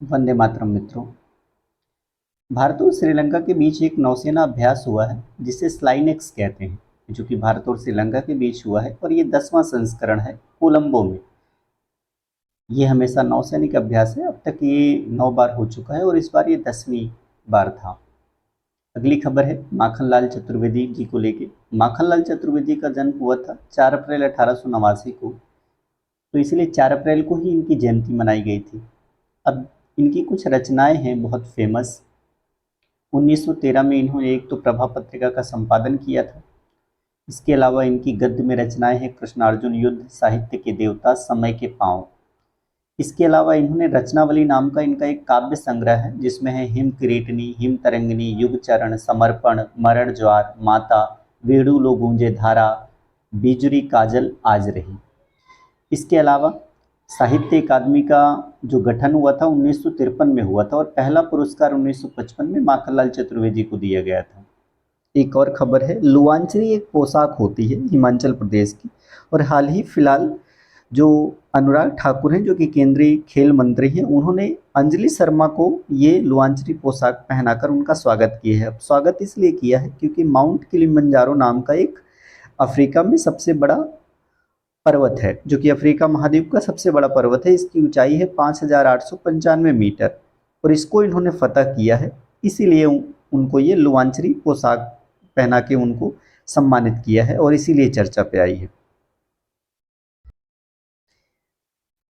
वंदे मातरम मित्रों। भारत और श्रीलंका के बीच एक नौसेना अभ्यास हुआ है जिसे स्लाइनेक्स कहते हैं, जो कि भारत और श्रीलंका के बीच हुआ है और ये 10वां संस्करण है कोलंबो में। ये हमेशा नौसैनिक अभ्यास है। अब तक ये 9 बार हो चुका है और इस बार ये 10वीं बार था। अगली खबर है माखनलाल चतुर्वेदी जी को लेके। माखनलाल चतुर्वेदी का जन्म हुआ था 4 अप्रैल 1889 को, तो इसलिए 4 अप्रैल को ही इनकी जयंती मनाई गई थी। अब इनकी कुछ रचनाएं हैं बहुत फेमस। 1913 में इन्होंने एक तो प्रभा पत्रिका का संपादन किया था। इसके अलावा इनकी गद्य में रचनाएं हैं कृष्णार्जुन युद्ध, साहित्य के देवता, समय के पांव। इसके अलावा इन्होंने रचनावली नाम का इनका एक काव्य संग्रह है जिसमें है हिम किरीटनी, हिम तरंगिनी, युगचरण, समर्पण, मरण ज्वार, माता, वेणु लो गूंजे धारा, बिजुरी काजल आज रही। इसके अलावा साहित्य अकादमी का जो गठन हुआ था 1953 में हुआ था और पहला पुरस्कार 1955 में माखनलाल चतुर्वेदी को दिया गया था। एक और खबर है, लुआंचरी एक पोशाक होती है हिमाचल प्रदेश की, और हाल ही फिलहाल जो अनुराग ठाकुर हैं जो कि केंद्रीय खेल मंत्री हैं, उन्होंने अंजलि शर्मा को ये लुआंचरी पोशाक पहनाकर उनका स्वागत किया है। अब स्वागत इसलिए किया है क्योंकि माउंट किलिमंजारो नाम का एक अफ्रीका में सबसे बड़ा पर्वत है, जो कि अफ्रीका महाद्वीप का सबसे बड़ा पर्वत है। इसकी ऊंचाई है 5,895 मीटर और इसको इन्होंने फतह किया है। इसीलिए उनको ये लुआंचरी पोशाक पहना के उनको सम्मानित किया है और इसीलिए चर्चा पे आई है।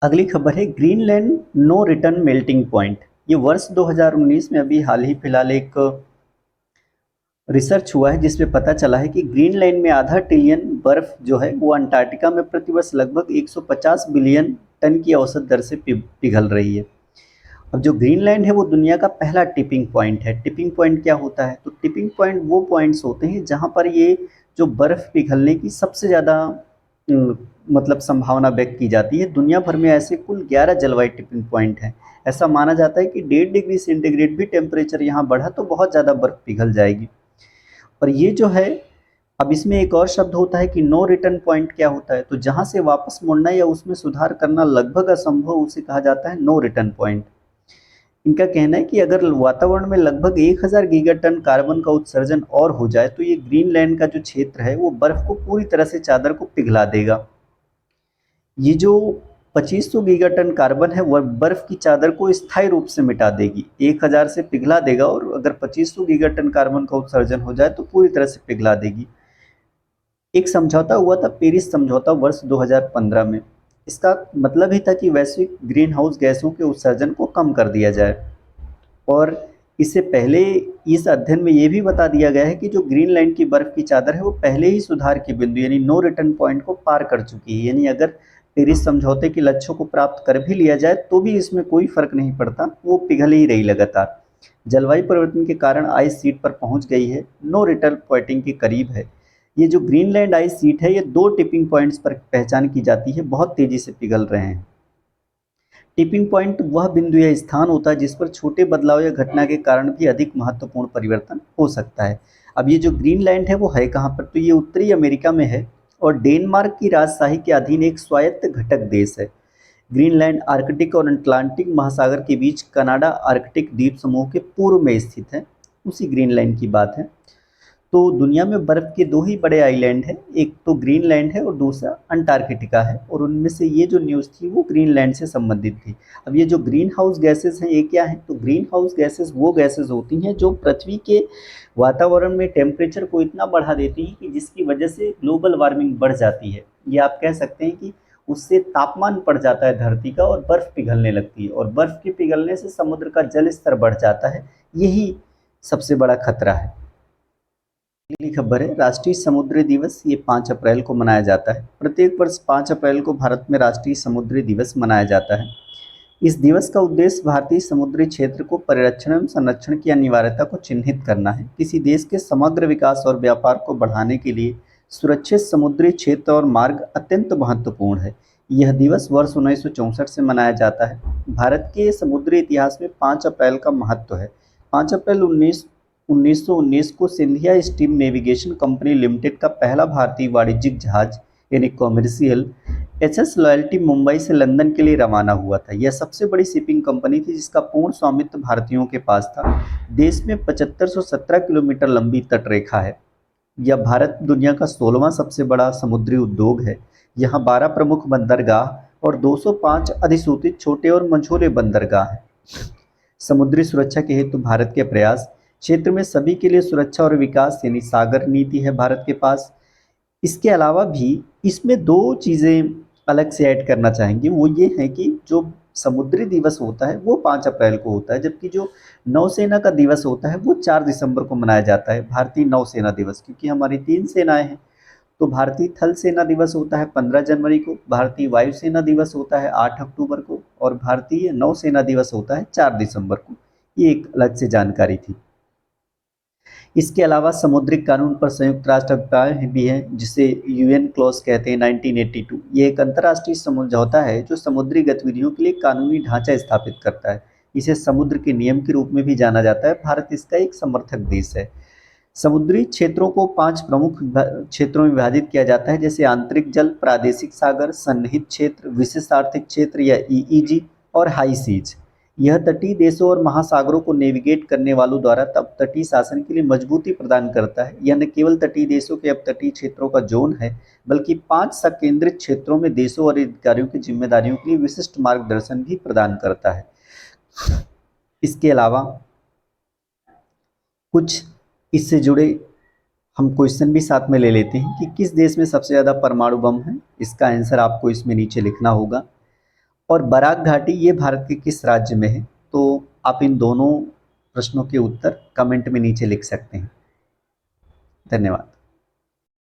अगली खबर है Greenland no return melting point. ये वर्ष 2019 में अभी हाल ही फिलहाल एक रिसर्च हुआ है जिसमें पता चला है कि ग्रीनलैंड में आधा ट्रिलियन बर्फ जो है वो अंटार्कटिका में प्रतिवर्ष लगभग 150 बिलियन टन की औसत दर से पिघल रही है। अब जो ग्रीनलैंड है वो दुनिया का पहला टिपिंग पॉइंट है। टिपिंग पॉइंट क्या होता है? तो टिपिंग पॉइंट वो पॉइंट्स होते हैं जहाँ पर ये जो बर्फ पिघलने की सबसे ज़्यादा मतलब संभावना व्यक्त की जाती है। दुनिया भर में ऐसे कुल 11 जलवायु टिपिंग पॉइंट हैं। ऐसा माना जाता है कि 1.5 डिग्री सेंटीग्रेड भी टेम्परेचर यहाँ बढ़ा तो बहुत ज़्यादा बर्फ पिघल जाएगी। और ये जो है, अब इसमें एक और शब्द होता है कि नो रिटर्न पॉइंट क्या होता है? तो जहाँ से वापस मुड़ना या उसमें सुधार करना लगभग असंभव, उसे कहा जाता है नो रिटर्न पॉइंट। इनका कहना है कि अगर वातावरण में लगभग 1000 गीगाटन कार्बन का उत्सर्जन और हो जाए तो ये ग्रीनलैंड का जो क्षेत्र है वो बर्फ को पूरी तरह से चादर को पिघला देगा। ये जो 2500 गीगाटन कार्बन है वह बर्फ की चादर को स्थायी रूप से मिटा देगी। 1000 से पिघला देगा और अगर 2500 गीगाटन कार्बन का उत्सर्जन हो जाए तो पूरी तरह से पिघला देगी। एक समझौता हुआ था, पेरिस समझौता, वर्ष 2015 में। इसका मतलब ही था कि वैश्विक ग्रीन हाउस गैसों के उत्सर्जन को कम कर दिया जाए। और इससे पहले इस अध्ययन में ये भी बता दिया गया है कि जो ग्रीनलैंड की बर्फ की चादर है वो पहले ही सुधार की बिंदु यानी नो रिटर्न पॉइंट को पार कर चुकी है। यानी अगर पेरिस समझौते के लक्ष्यों को प्राप्त कर भी लिया जाए तो भी इसमें कोई फर्क नहीं पड़ता, वो पिघल ही रही लगातार। जलवायु परिवर्तन के कारण आइस सीट पर पहुंच गई है, नो रिटर्न पॉइंटिंग के करीब है। ये जो ग्रीनलैंड आइस सीट है ये 2 टिपिंग पॉइंट्स पर पहचान की जाती है, बहुत तेजी से पिघल रहे हैं। टिपिंग पॉइंट वह बिंदु या स्थान होता है जिस पर छोटे बदलाव या घटना के कारण भी अधिक महत्वपूर्ण परिवर्तन हो सकता है। अब ये जो ग्रीनलैंड है वो है कहाँ पर? तो ये उत्तरी अमेरिका में है और डेनमार्क की राजशाही के अधीन एक स्वायत्त घटक देश है। ग्रीनलैंड आर्कटिक और अटलांटिक महासागर के बीच कनाडा आर्कटिक द्वीप समूह के पूर्व में स्थित है। उसी ग्रीनलैंड की बात है। तो दुनिया में बर्फ के 2 ही बड़े आइलैंड हैं, एक तो ग्रीनलैंड है और दूसरा अंटार्कटिका है, और उनमें से ये जो न्यूज़ थी वो ग्रीनलैंड से संबंधित थी। अब ये जो ग्रीन हाउस गैसेस हैं ये क्या है? तो ग्रीन हाउस गैसेस वो गैसेस होती हैं जो पृथ्वी के वातावरण में टेम्परेचर को इतना बढ़ा देती हैं कि जिसकी वजह से ग्लोबल वार्मिंग बढ़ जाती है। ये आप कह सकते हैं कि उससे तापमान बढ़ जाता है धरती का और बर्फ़ पिघलने लगती है, और बर्फ़ के पिघलने से समुद्र का जल स्तर बढ़ जाता है। यही सबसे बड़ा खतरा है। अगली खबर है राष्ट्रीय समुद्री दिवस। ये 5 अप्रैल को मनाया जाता है। प्रत्येक वर्ष 5 अप्रैल को भारत में राष्ट्रीय समुद्री दिवस मनाया जाता है। इस दिवस का उद्देश्य भारतीय समुद्री क्षेत्र को परिरक्षण एवं संरक्षण की अनिवार्यता को चिन्हित करना है। किसी देश के समग्र विकास और व्यापार को बढ़ाने के लिए सुरक्षित समुद्री क्षेत्र और मार्ग अत्यंत महत्वपूर्ण है। यह दिवस वर्ष 1964 से मनाया जाता है। भारत के समुद्री इतिहास में 5 अप्रैल का महत्व है। 5 अप्रैल 1919 को Scindia steam navigation company limited का पहला भारतीय वाणिज्यिक जहाज यानी कॉमर्शियल एचएस लॉयल्टी मुंबई से लंदन के लिए रवाना हुआ था। यह सबसे बड़ी शिपिंग कंपनी थी जिसका पूर्ण स्वामित्व भारतीयों के पास था। देश में 7517 किलोमीटर लंबी तटरेखा है। यह भारत दुनिया का 16वां सबसे बड़ा समुद्री उद्योग है। यहाँ 12 प्रमुख बंदरगाह और 205 अधिसूचित छोटे और मझोले बंदरगाह हैं। समुद्री सुरक्षा के हेतु भारत के प्रयास, क्षेत्र में सभी के लिए सुरक्षा और विकास यानी सागर नीति है भारत के पास। इसके अलावा भी इसमें दो चीज़ें अलग से ऐड करना चाहेंगे, वो ये है कि जो समुद्री दिवस होता है वो 5 अप्रैल को होता है, जबकि जो नौसेना का दिवस होता है वो 4 दिसंबर को मनाया जाता है, भारतीय नौसेना दिवस, क्योंकि हमारी 3 सेनाएं हैं। तो भारतीय थल सेना दिवस होता है 15 जनवरी को, भारतीय वायुसेना दिवस होता है 8 अक्टूबर को, और भारतीय नौसेना दिवस होता है 4 दिसंबर को। ये एक अलग से जानकारी थी। इसके अलावा समुद्रिक कानून पर संयुक्त राष्ट्र अभिप्राय भी है, जिसे यूएन क्लॉज कहते हैं 1982। ये एक अंतर्राष्ट्रीय समझौता है जो समुद्री गतिविधियों के लिए कानूनी ढांचा स्थापित करता है। इसे समुद्र के नियम के रूप में भी जाना जाता है। भारत इसका एक समर्थक देश है। समुद्री क्षेत्रों को 5 प्रमुख क्षेत्रों में विभाजित किया जाता है, जैसे आंतरिक जल, प्रादेशिक सागर, सन्निहित क्षेत्र, विशिष्ट आर्थिक क्षेत्र या ईईजी, और हाई सीज। यह तटीय देशों और महासागरों को नेविगेट करने वालों द्वारा तब तटीय शासन के लिए मजबूती प्रदान करता है। यह न केवल तटीय देशों के अपतटीय क्षेत्रों का जोन है, बल्कि 5 संकेंद्रित क्षेत्रों में देशों और अधिकारियों की जिम्मेदारियों के लिए विशिष्ट मार्गदर्शन भी प्रदान करता है। इसके अलावा कुछ इससे जुड़े हम क्वेश्चन भी साथ में ले लेते हैं कि किस देश में सबसे ज़्यादा परमाणु बम है। इसका आंसर आपको इसमें नीचे लिखना होगा। और बराक घाटी ये भारत के किस राज्य में है, तो आप इन दोनों प्रश्नों के उत्तर कमेंट में नीचे लिख सकते हैं। धन्यवाद।